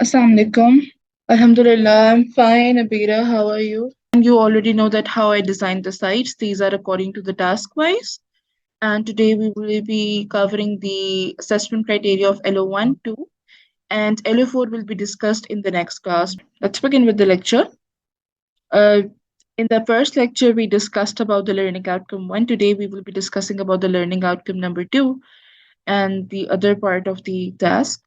Assalamu alaikum. Alhamdulillah, I'm fine. Abira, how are you? And you already know that how I designed the sites. These are according to the task wise. And today we will be covering the assessment criteria of LO1, 2, and LO4 will be discussed in the next class. Let's begin with the lecture. Uh, in the first lecture, we discussed about the learning outcome 1. Today we will be discussing about the learning outcome number 2 and the other part of the task.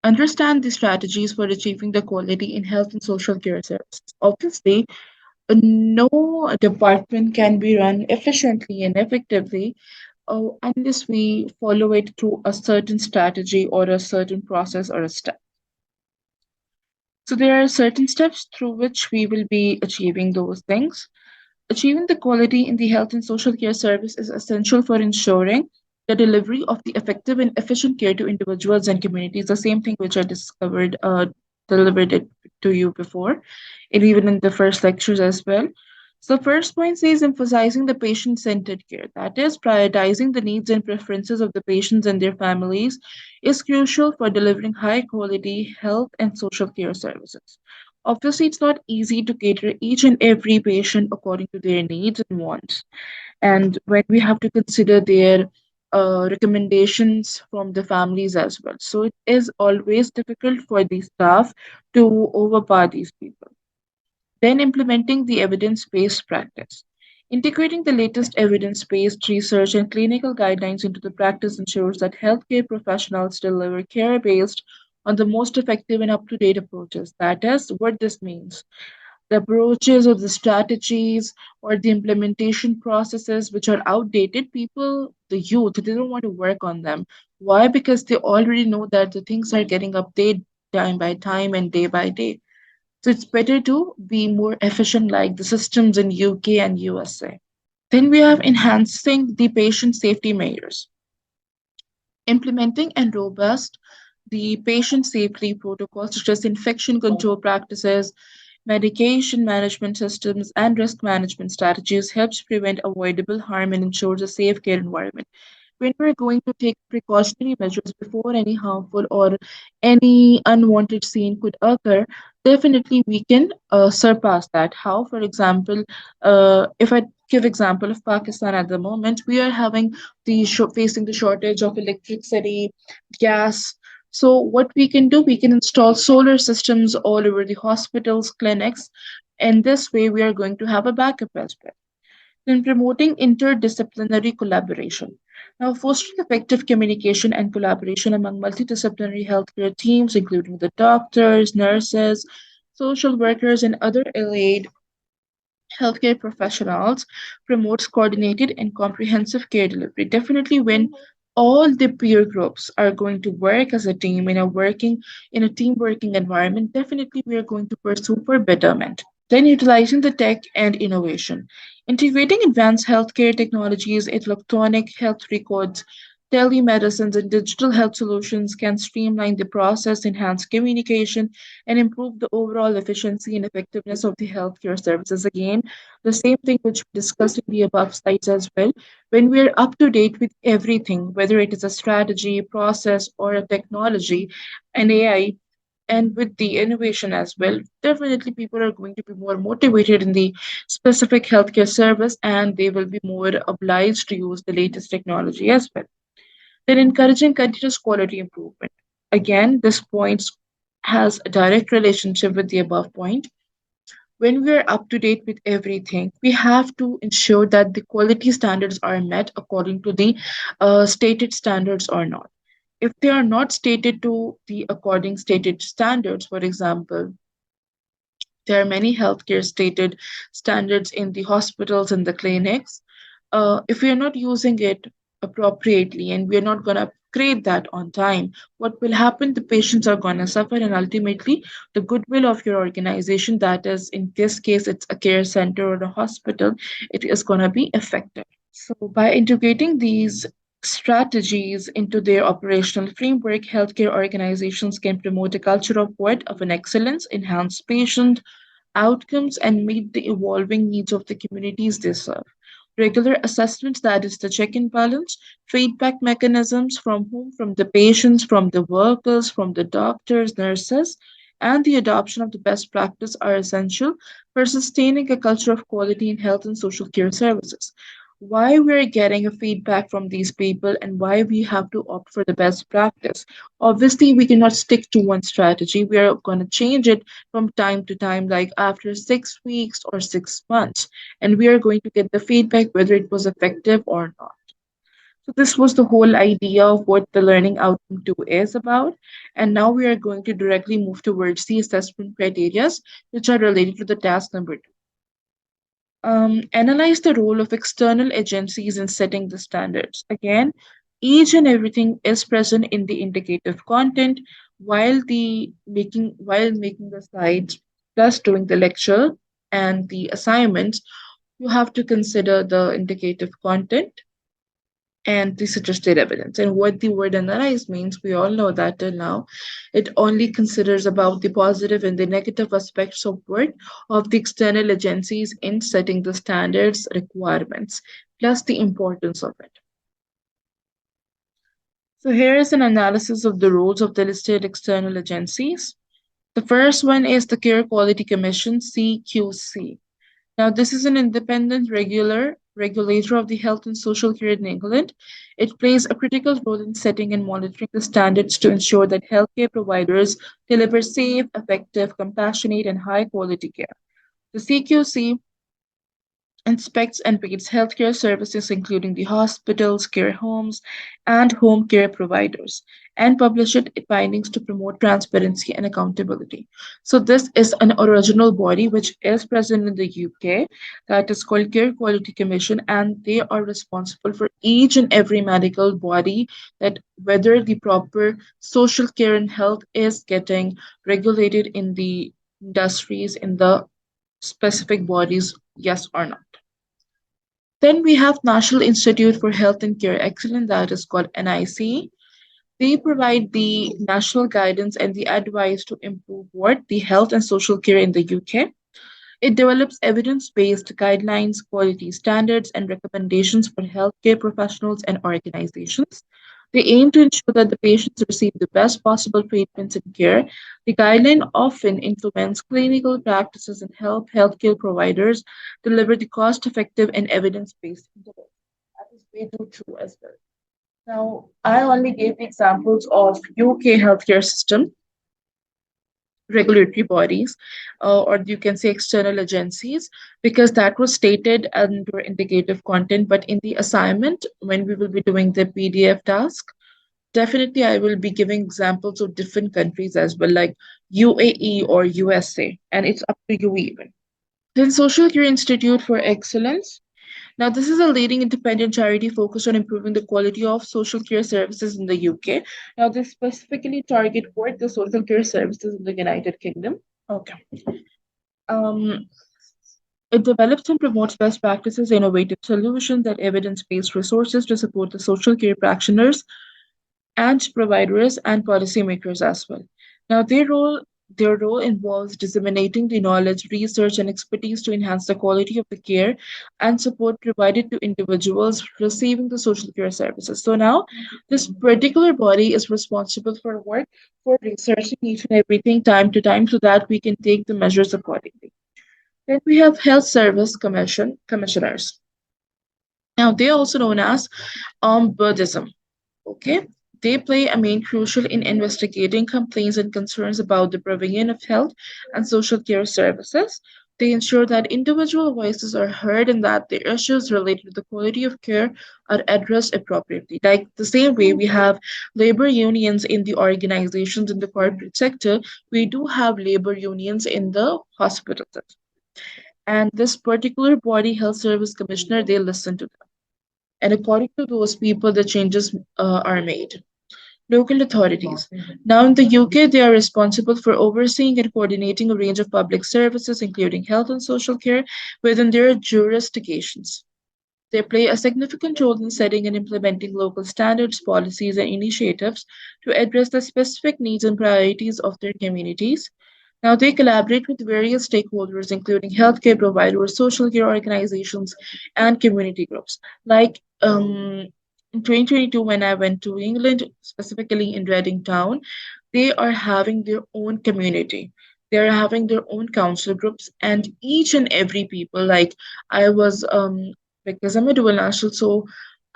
Understand the strategies for achieving the quality in health and social care services. Obviously, no department can be run efficiently and effectively unless we follow it through a certain strategy or a certain process or a step. So, there are certain steps through which we will be achieving those things. Achieving the quality in the health and social care service is essential for ensuring the delivery of the effective and efficient care to individuals and communities. The same thing which I delivered it to you before, and even in the first lectures as well. So, first point says emphasizing the patient centered care. That is, prioritizing the needs and preferences of the patients and their families is crucial for delivering high quality health and social care services. Obviously, it's not easy to cater each and every patient according to their needs and wants. And when we have to consider their recommendations from the families as well. So it is always difficult for the staff to overpower these people. Then implementing the evidence based practice. Integrating the latest evidence based research and clinical guidelines into the practice ensures that healthcare professionals deliver care based on the most effective and up to date approaches. That is what this means. The approaches or the strategies or the implementation processes which are outdated, people, the youth, they don't want to work on them. Why? Because they already know that the things are getting updated time by time and day by day. So it's better to be more efficient like the systems in UK and USA. Then we have enhancing the patient safety measures. Implementing and robust the patient safety protocols such as infection control practices, medication management systems, and risk management strategies helps prevent avoidable harm and ensures a safe care environment. When we're going to take precautionary measures before any harmful or any unwanted scene could occur, definitely we can surpass that. How, for example, if I give example of Pakistan at the moment, we are having facing the shortage of electricity, gas. So what we can do, we can install solar systems all over the hospitals, clinics, and this way we are going to have a backup as well. Then promoting interdisciplinary collaboration. Now, fostering effective communication and collaboration among multidisciplinary healthcare teams, including the doctors, nurses, social workers, and other allied healthcare professionals, promotes coordinated and comprehensive care delivery. Definitely, when all the peer groups are going to work as a team in a team working environment, definitely we are going to pursue for betterment. Then utilizing the tech and innovation. Integrating advanced healthcare technologies, electronic health records, telemedicines, and digital health solutions can streamline the process, enhance communication, and improve the overall efficiency and effectiveness of the healthcare services. Again, the same thing which we discussed in the above slides as well. When we're up to date with everything, whether it is a strategy, process, or a technology, an AI, and with the innovation as well, definitely people are going to be more motivated in the specific healthcare service and they will be more obliged to use the latest technology as well. Then encouraging continuous quality improvement. Again, this point has a direct relationship with the above point. When we are up to date with everything, we have to ensure that the quality standards are met according to the stated standards or not. If they are not stated to the according stated standards, for example, there are many healthcare stated standards in the hospitals and the clinics. If we are not using it appropriately and we are not going to create that on time, what will happen? The patients are going to suffer, and ultimately, the goodwill of your organization, that is, in this case, it's a care center or a hospital, it is going to be affected. So, by integrating these strategies into their operational framework, healthcare organizations can promote a culture of what? Of an excellence, enhance patient outcomes, and meet the evolving needs of the communities they serve. Regular assessments, that is the check and balance, feedback mechanisms from whom? From the patients, from the workers, from the doctors, nurses, and the adoption of the best practice are essential for sustaining a culture of quality in health and social care services. Why we're getting a feedback from these people and why we have to opt for the best practice. Obviously, we cannot stick to one strategy. We are going to change it from time to time, like after 6 weeks or 6 months, and we are going to get the feedback whether it was effective or not. So this was the whole idea of what the learning outcome 2 is about. And now we are going to directly move towards the assessment criteria, which are related to the task number 2. Analyze the role of external agencies in setting the standards. Again, each and everything is present in the indicative content while making the slides plus doing the lecture and the assignments. You have to consider the indicative content and the suggested evidence. And what the word analyze means, we all know that till now. It only considers about the positive and the negative aspects of work of the external agencies in setting the standards requirements, plus the importance of it. So here is an analysis of the roles of the listed external agencies. The first one is the Care Quality Commission, CQC. Now, this is an independent regular regulator of the health and social care in England. It plays a critical role in setting and monitoring the standards to ensure that healthcare providers deliver safe, effective, compassionate, and high quality care. The CQC inspects and rates healthcare services, including the hospitals, care homes, and home care providers, and publishes its findings to promote transparency and accountability. So, this is an original body which is present in the UK that is called Care Quality Commission, and they are responsible for each and every medical body that whether the proper social care and health is getting regulated in the industries in the specific bodies, yes or not. Then we have National Institute for Health and Care Excellence, that is called NIC. They provide the national guidance and the advice to improve what the health and social care in the UK. It develops evidence-based guidelines, quality standards, and recommendations for healthcare professionals and organizations. They aim to ensure that the patients receive the best possible treatments and care. The guideline often influence clinical practices and help healthcare providers deliver the cost-effective and evidence-based interventions. That is way too true as well. Now, I only gave the examples of UK healthcare system, regulatory bodies, or you can say external agencies, because that was stated under indicative content. But in the assignment, when we will be doing the PDF task, definitely I will be giving examples of different countries as well, like UAE or USA, and it's up to you even. Then Social Care Institute for Excellence. Now, this is a leading independent charity focused on improving the quality of social care services in the UK. Now, they specifically target for the social care services in the United Kingdom. Okay. Um, it develops and promotes best practices, innovative solutions, and evidence-based resources to support the social care practitioners and providers and policymakers as well. Now, their role involves disseminating the knowledge, research, and expertise to enhance the quality of the care and support provided to individuals receiving the social care services. So now, this particular body is responsible for work for researching each and everything time to time so that we can take the measures accordingly. Then we have Health Service Commissioners. Now, they are also known as ombudsman. Okay. They play a main crucial in investigating complaints and concerns about the provision of health and social care services. They ensure that individual voices are heard and that the issues related to the quality of care are addressed appropriately. Like the same way we have labor unions in the organizations in the corporate sector, we do have labor unions in the hospitals. And this particular body, Health Service Commissioner, they listen to them. And according to those people, the changes are made. Local authorities. Now, in the UK, they are responsible for overseeing and coordinating a range of public services, including health and social care, within their jurisdictions. They play a significant role in setting and implementing local standards, policies, and initiatives to address the specific needs and priorities of their communities. Now, they collaborate with various stakeholders, including healthcare providers, social care organizations, and community groups. Like in 2022, when I went to England, specifically in Reading Town, they are having their own community. They are having their own council groups, and each and every people, like I was, because I'm a dual national, so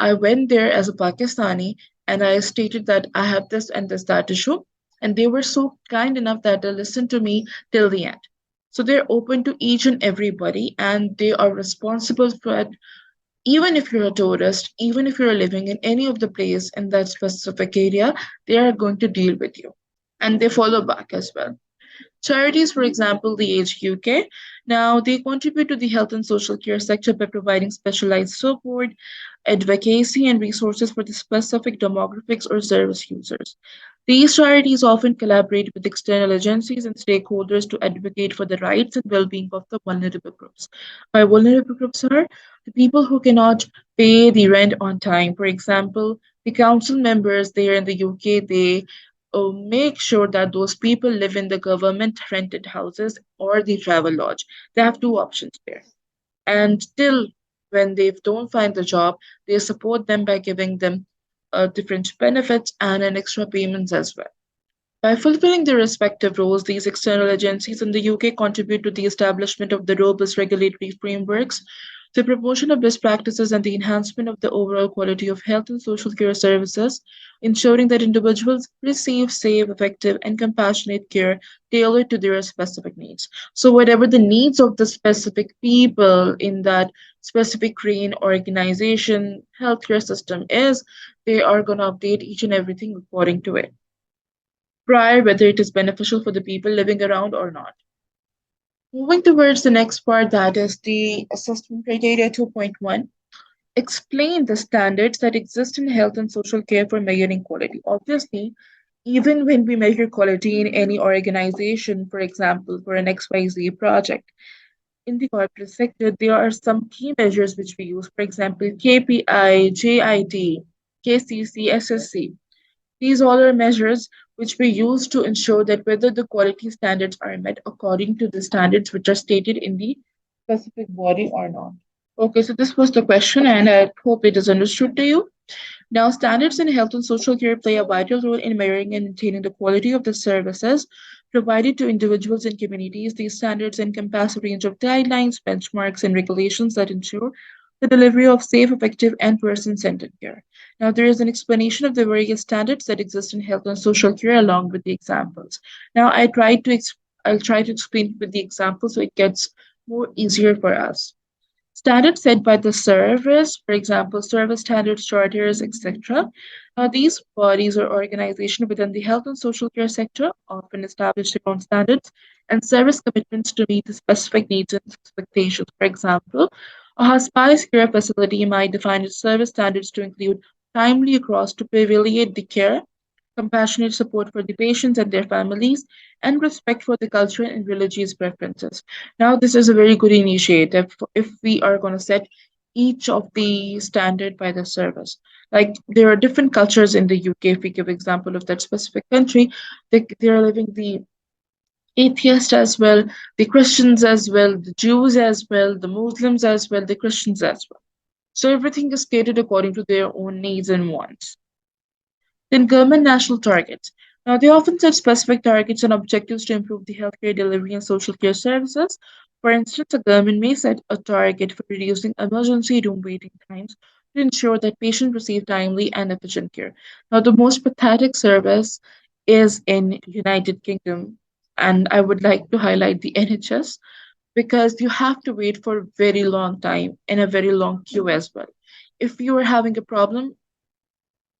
I went there as a Pakistani and I stated that I have this and this that issue, and they were so kind enough that they listened to me till the end. So they're open to each and everybody, and they are responsible for it. Even if you're a tourist, even if you're living in any of the place in that specific area, they are going to deal with you, and they follow back as well. Charities, for example, the Age UK, now they contribute to the health and social care sector by providing specialized support, advocacy, and resources for the specific demographics or service users. These charities often collaborate with external agencies and stakeholders to advocate for the rights and well being of the vulnerable groups. By vulnerable groups are the people who cannot pay the rent on time. For example, the council members there in the UK, they make sure that those people live in the government rented houses or the travel lodge. They have two options there. And till when they don't find the job, they support them by giving them different benefits and an extra payments as well. By fulfilling their respective roles, these external agencies in the UK contribute to the establishment of the robust regulatory frameworks, the promotion of best practices, and the enhancement of the overall quality of health and social care services, ensuring that individuals receive safe, effective, and compassionate care tailored to their specific needs. So, whatever the needs of the specific people in that specific green organization healthcare system is, they are going to update each and everything according to it prior whether it is beneficial for the people living around or not. Moving towards the next part, that is the assessment criteria 2.1. Explain the standards that exist in health and social care for measuring quality. Obviously, even when we measure quality in any organization, for example, for an XYZ project, in the corporate sector, there are some key measures which we use, for example, KPI, JIT, KCC, SSC. These all are measures which we use to ensure that whether the quality standards are met according to the standards which are stated in the specific body or not. Okay, so this was the question, and I hope it is understood to you. Now, standards in health and social care play a vital role in measuring and maintaining the quality of the services provided to individuals and communities. These standards encompass a range of guidelines, benchmarks, and regulations that ensure the delivery of safe, effective, and person centered care. Now, there is an explanation of the various standards that exist in health and social care along with the examples. Now, I'll try to explain it with the example so it gets more easier for us. Standards set by the service, for example, service standards, charters, etc. These bodies or organizations within the health and social care sector often establish their own standards and service commitments to meet the specific needs and expectations. For example, a hospice care facility might define its service standards to include timely across to palliate the care, compassionate support for the patients and their families, and respect for the cultural and religious preferences. Now, this is a very good initiative if we are going to set each of the standard by the service. Like there are different cultures in the UK. If we give example of that specific country, they are living the atheists as well, the Christians as well, the Jews as well, the Muslims as well, the Christians as well. So everything is catered according to their own needs and wants. Then government national targets. Now, they often set specific targets and objectives to improve the healthcare delivery and social care services. For instance, a government may set a target for reducing emergency room waiting times to ensure that patients receive timely and efficient care. Now, the most pathetic service is in United Kingdom, and I would like to highlight the NHS because you have to wait for a very long time in a very long queue as well. If you are having a problem,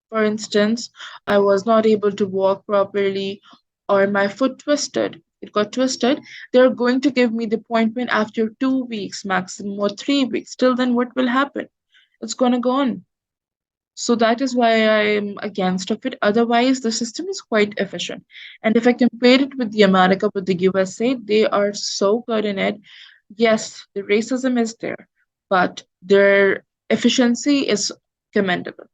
for instance, I was not able to walk properly or my foot twisted. It got twisted. They're going to give me the appointment after 2 weeks maximum or 3 weeks. Till then, what will happen? It's going to go on. So that is why I'm against of it. Otherwise, the system is quite efficient. And if I compare it with the America, with the USA, they are so good in it. Yes, the racism is there, but their efficiency is commendable.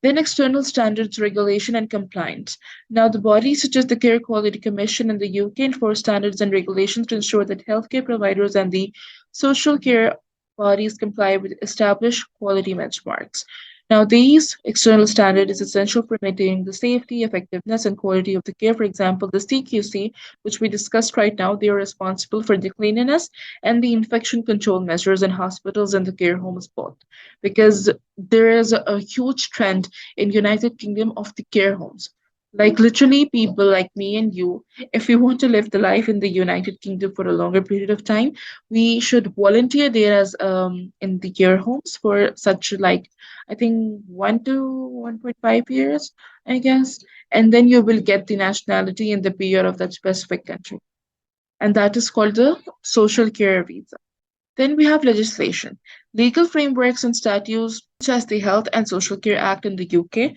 Then external standards, regulation, and compliance. Now, the bodies such as the Care Quality Commission in the UK enforce standards and regulations to ensure that healthcare providers and the social care bodies comply with established quality benchmarks. Now, these external standard is essential for maintaining the safety, effectiveness, and quality of the care. For example, the CQC, which we discussed right now, they are responsible for the cleanliness and the infection control measures in hospitals and the care homes both, because there is a huge trend in United Kingdom of the care homes. Like literally, people like me and you, if we want to live the life in the United Kingdom for a longer period of time, we should volunteer there as in the care homes for such like I think 1 to 1.5 years, I guess, and then you will get the nationality in the PR of that specific country, and that is called the social care visa. Then we have legislation, legal frameworks and statutes such as the Health and Social Care Act in the UK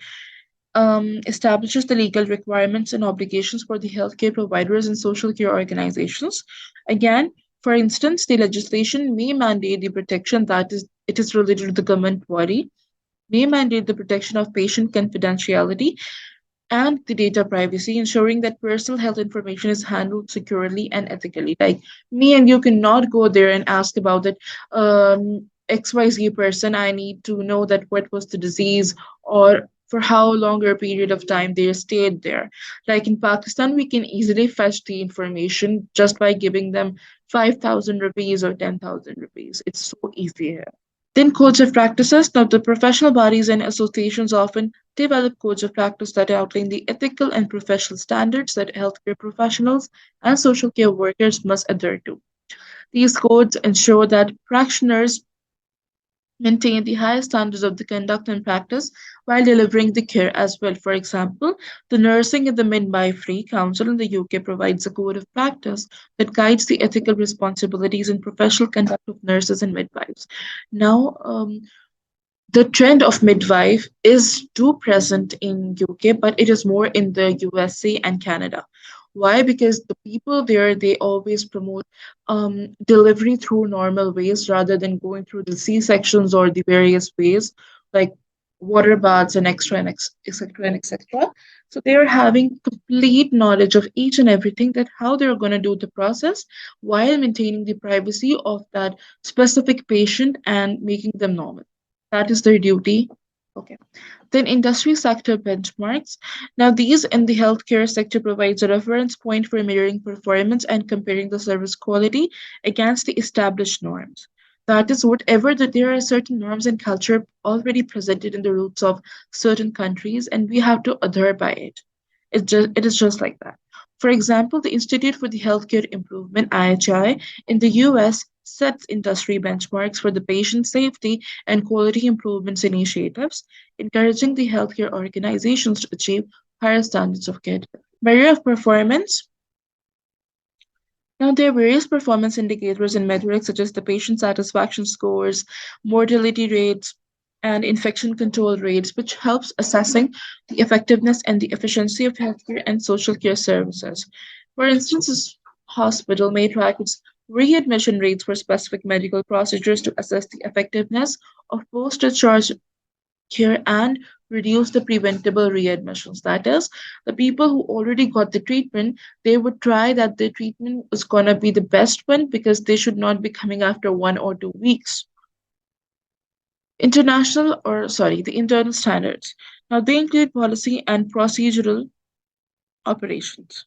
establishes the legal requirements and obligations for the healthcare providers and social care organizations. Again, for instance, the legislation may mandate the protection that is it is related to the government body, may mandate the protection of patient confidentiality and the data privacy, ensuring that personal health information is handled securely and ethically. Like me and you cannot go there and ask about that XYZ person. I need to know that what was the disease or for how longer a period of time they stayed there. Like in Pakistan, we can easily fetch the information just by giving them 5,000 rupees or 10,000 rupees. It's so easy here. Then codes of practices. Now, the professional bodies and associations often develop codes of practice that outline the ethical and professional standards that healthcare professionals and social care workers must adhere to. These codes ensure that practitioners maintain the highest standards of the conduct and practice while delivering the care as well. For example, the Nursing and the Midwifery Council in the UK provides a code of practice that guides the ethical responsibilities and professional conduct of nurses and midwives. Now, the trend of midwife is too present in UK, but it is more in the USA and Canada. Why? Because the people there they always promote delivery through normal ways rather than going through the C sections or the various ways like water baths and extra and etc. and etc. So they are having complete knowledge of each and everything that how they're going to do the process while maintaining the privacy of that specific patient and making them normal. That is their duty. Okay. Then industry sector benchmarks. Now, these in the healthcare sector provides a reference point for measuring performance and comparing the service quality against the established norms. That is whatever that there are certain norms and culture already presented in the roots of certain countries, and we have to adhere by it. It is just like that. For example, the Institute for the Healthcare Improvement (IHI) in the US sets industry benchmarks for the patient safety and quality improvements initiatives, encouraging the healthcare organizations to achieve higher standards of care. Barrier of performance. Now, there are various performance indicators and metrics such as the patient satisfaction scores, mortality rates, and infection control rates, which helps assessing the effectiveness and the efficiency of healthcare and social care services. For instance, a hospital may track its readmission rates for specific medical procedures to assess the effectiveness of post-discharge care and reduce the preventable readmissions. That is, the people who already got the treatment, they would try that the treatment is going to be the best one because they should not be coming after 1 or 2 weeks. The internal standards. Now, they include policy and procedural operations.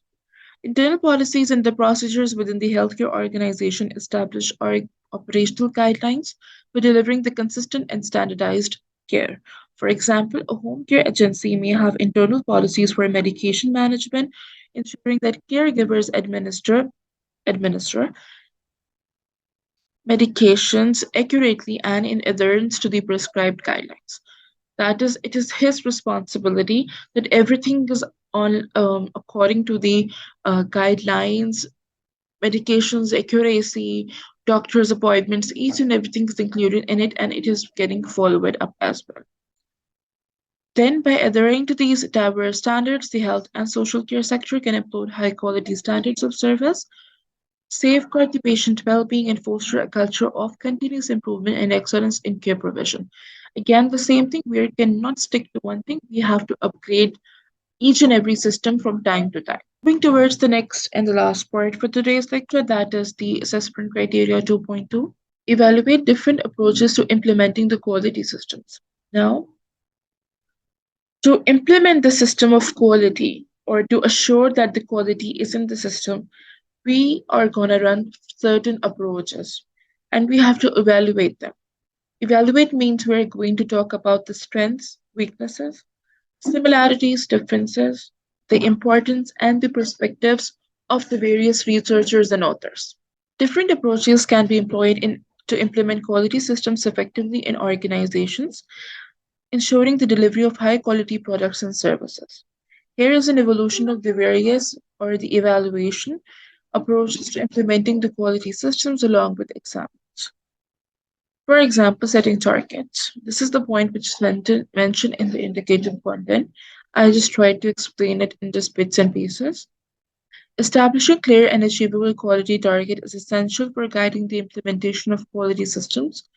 Internal policies and the procedures within the healthcare organization establish operational guidelines for delivering the consistent and standardized care. For example, a home care agency may have internal policies for medication management, ensuring that caregivers administer medications accurately and in adherence to the prescribed guidelines. That is, it is his responsibility that everything is on according to the guidelines, medications accuracy, doctor's appointments, each and everything is included in it, and it is getting followed up as well. Then, by adhering to these diverse standards, the health and social care sector can uphold high quality standards of service, safeguard the patient well-being, and foster a culture of continuous improvement and excellence in care provision. Again, the same thing, we cannot stick to one thing. We have to upgrade each and every system from time to time. Moving towards the next and the last part for today's lecture, that is the assessment criteria 2.2. Evaluate different approaches to implementing the quality systems. Now, To implement the system of quality or to assure that the quality is in the system, we are going to run certain approaches and we have to evaluate them. Evaluate means we're going to talk about the strengths, weaknesses, similarities, differences, the importance, and the perspectives of the various researchers and authors. Different approaches can be employed to implement quality systems effectively in organizations, ensuring the delivery of high quality products and services. Here is an evolution of the various or the evaluation approaches to implementing the quality systems along with examples. For example, setting targets. This is the point which is mentioned in the indicative content. I just tried to explain it in just bits and pieces. Establishing clear and achievable quality target is essential for guiding the implementation of quality systems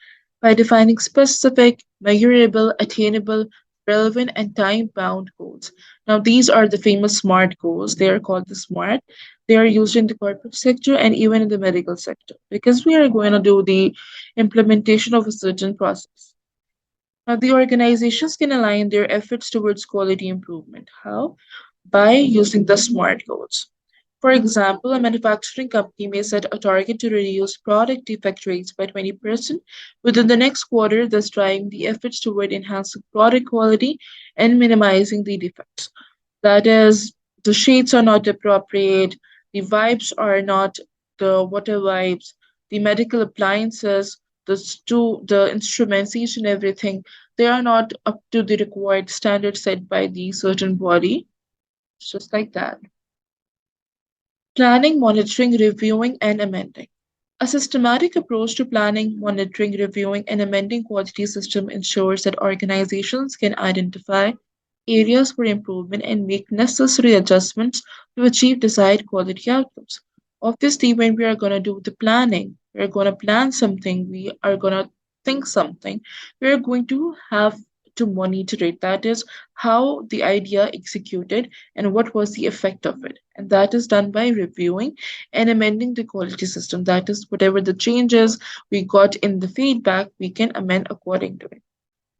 by defining specific, measurable, attainable, relevant, and time bound goals. Now, these are the famous SMART goals. They are called the SMART. They are used in the corporate sector and even in the medical sector because we are going to do the implementation of a certain process. Now, the organizations can align their efforts towards quality improvement. How? By using the SMART goals. For example, a manufacturing company may set a target to reduce product defect rates by 20% within the next quarter, thus driving the efforts toward enhancing product quality and minimizing the defects. That is, the shades are not appropriate, the vibes are not the water vibes, the medical appliances, the instruments, each and everything, they are not up to the required standard set by the certain body. It's just like that. Planning, monitoring, reviewing, and amending. A systematic approach to planning, monitoring, reviewing, and amending quality system ensures that organizations can identify areas for improvement and make necessary adjustments to achieve desired quality outcomes. Obviously, when we are going to do the planning, we're going to plan something, we are going to think something, we're going to have to monitor it. That is how the idea executed and what was the effect of it. And that is done by reviewing and amending the quality system. That is, whatever the changes we got in the feedback, we can amend according to it.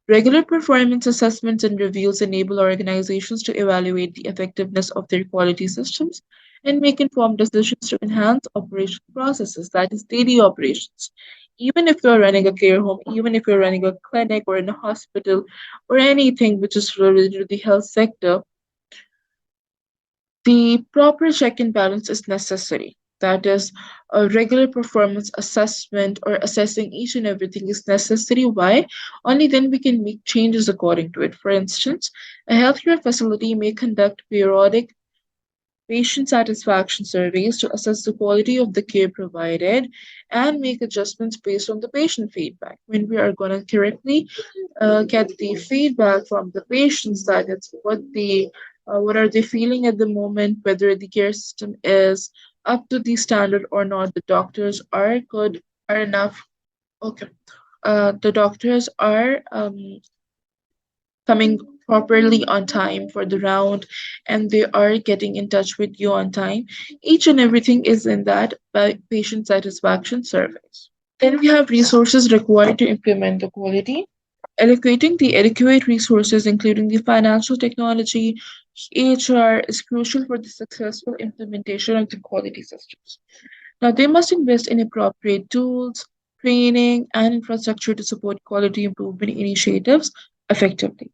Regular performance assessments and reviews enable organizations to evaluate the effectiveness of their quality systems and make informed decisions to enhance operational processes, that is, daily operations. Even if you're running a care home, even if you're running a clinic or in a hospital or anything which is related to the health sector, the proper check and balance is necessary. That is, a regular performance assessment or assessing each and everything is necessary. Why? Only then we can make changes according to it. For instance, a healthcare facility may conduct periodic patient satisfaction surveys to assess the quality of the care provided and make adjustments based on the patient feedback. When we are going to correctly get the feedback from the patients, that it's what are they feeling at the moment, whether the care system is up to the standard or not, the doctors are good, are enough. Okay, the doctors are coming properly on time for the round and they are getting in touch with you on time. Each and everything is in that patient satisfaction surveys. Then we have resources required to implement the quality. Allocating the adequate resources, including the financial technology, HR, is crucial for the successful implementation of the quality systems. Now, they must invest in appropriate tools, training, and infrastructure to support quality improvement initiatives effectively.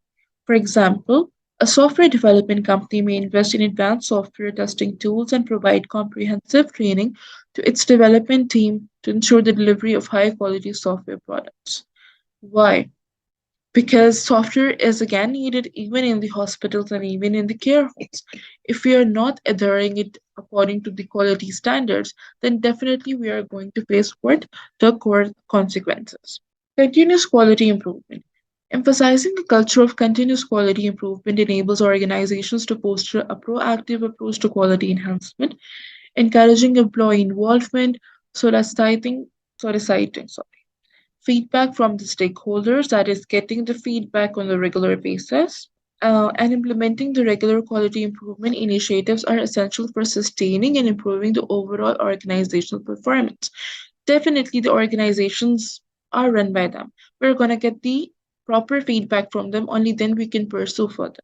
For example, a software development company may invest in advanced software testing tools and provide comprehensive training to its development team to ensure the delivery of high quality software products. Why? Because software is again needed even in the hospitals and even in the care homes. If we are not adhering it according to the quality standards, then definitely we are going to face what the core consequences. Continuous quality improvement. Emphasizing a culture of continuous quality improvement enables organizations to foster a proactive approach to quality enhancement, encouraging employee involvement, soliciting feedback from the stakeholders, that is, getting the feedback on a regular basis, and implementing the regular quality improvement initiatives are essential for sustaining and improving the overall organizational performance. Definitely, the organizations are run by them. We're going to get the proper feedback from them, only then we can pursue further.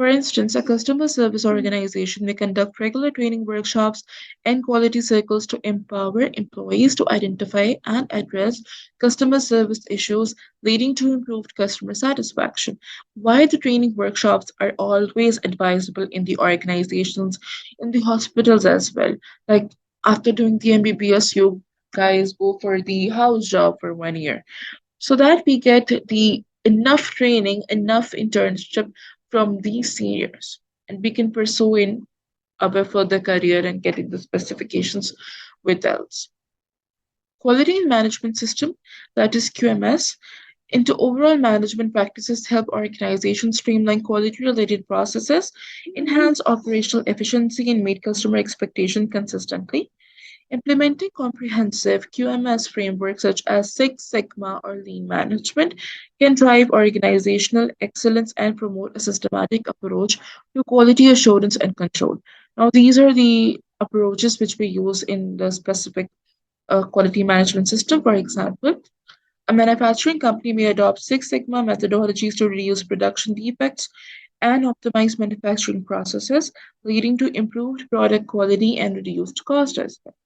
For instance, a customer service organization may conduct regular training workshops and quality circles to empower employees to identify and address customer service issues, leading to improved customer satisfaction. Why the training workshops are always advisable in the organizations, in the hospitals as well. Like after doing the MBBS, you guys go for the house job for 1 year so that we get the enough training, enough internship from these seniors, and we can pursue in our further career and getting the specifications with else. Quality management system, that is QMS, into overall management practices help organizations streamline quality related processes, enhance operational efficiency, and meet customer expectations consistently. Implementing comprehensive QMS frameworks such as Six Sigma or lean management can drive organizational excellence and promote a systematic approach to quality assurance and control. Now, these are the approaches which we use in the specific quality management system. For example, a manufacturing company may adopt Six Sigma methodologies to reduce production defects and optimize manufacturing processes, leading to improved product quality and reduced cost as well.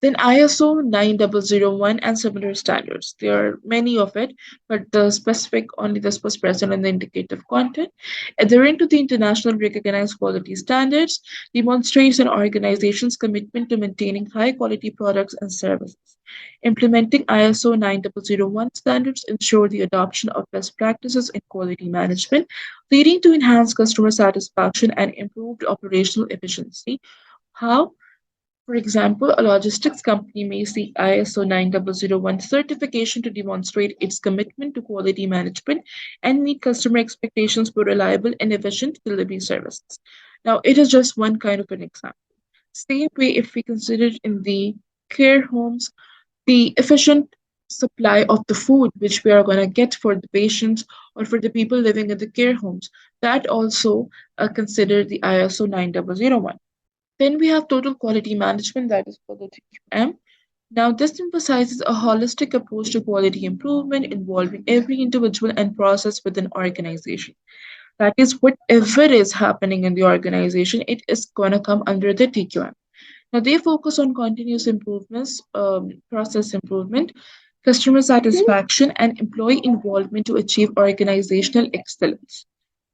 Then ISO 9001 and similar standards. There are many of it, but the specific only this was present in the indicative content. Adhering to the international recognized quality standards demonstrates an organization's commitment to maintaining high quality products and services. Implementing ISO 9001 standards ensure the adoption of best practices in quality management, leading to enhanced customer satisfaction and improved operational efficiency. How? For example, a logistics company may seek ISO 9001 certification to demonstrate its commitment to quality management and meet customer expectations for reliable and efficient delivery services. Now, it is just one kind of an example. Same way, if we consider it in the care homes, the efficient supply of the food which we are going to get for the patients or for the people living in the care homes, that also consider the ISO 9001. Then we have total quality management, that is for the TQM. Now, this emphasizes a holistic approach to quality improvement involving every individual and process within organization. That is, whatever is happening in the organization, it is going to come under the TQM. Now, they focus on continuous improvements, process improvement, customer satisfaction, and employee involvement to achieve organizational excellence.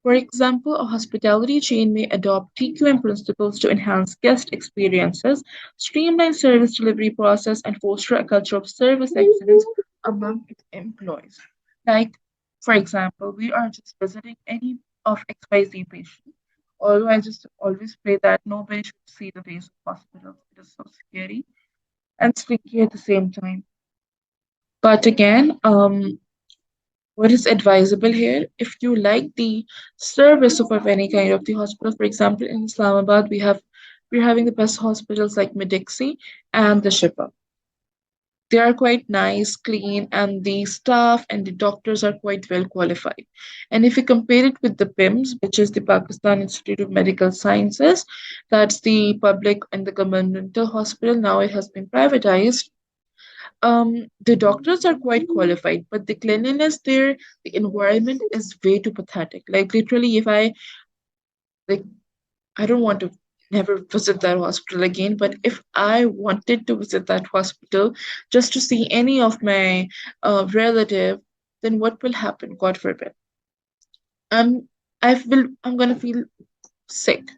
For example, a hospitality chain may adopt TQM principles to enhance guest experiences, streamline service delivery process, and foster a culture of service excellence among its employees. Like, for example, we are just visiting any of XYZ patient. Although I just always pray that nobody should see the face of hospitals. It is so scary and sticky at the same time. But again, what is advisable here? If you like the service of any kind of the hospital, for example, in Islamabad, we're having the best hospitals like Medixi and the Shifa. They are quite nice, clean, and the staff and the doctors are quite well qualified. And if you compare it with the PIMS, which is the Pakistan Institute of Medical Sciences, that's the public and the governmental hospital. Now it has been privatized. The doctors are quite qualified, but the cleanliness there, the environment is way too pathetic. Like literally, if I like, I don't want to never visit that hospital again. But if I wanted to visit that hospital just to see any of my relative, then what will happen? God forbid. I'm I'm gonna feel sick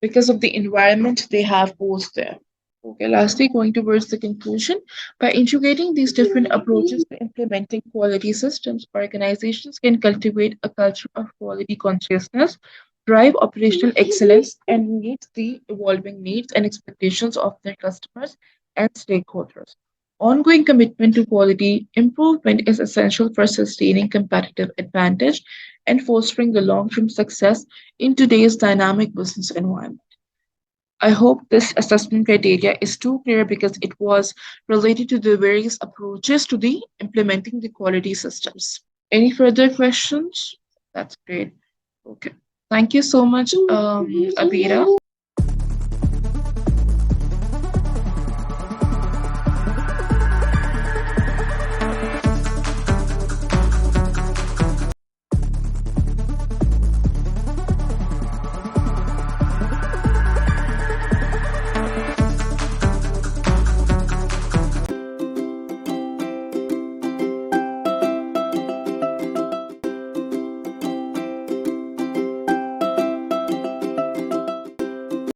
because of the environment they have posed there. Okay, lastly, going towards the conclusion, by integrating these different approaches to implementing quality systems, organizations can cultivate a culture of quality consciousness, drive operational excellence, and meet the evolving needs and expectations of their customers and stakeholders. Ongoing commitment to quality improvement is essential for sustaining competitive advantage and fostering the long term success in today's dynamic business environment. I hope this assessment criteria is too clear because it was related to the various approaches to the implementing the quality systems. Any further questions? That's great. Okay. Thank you so much, Abira.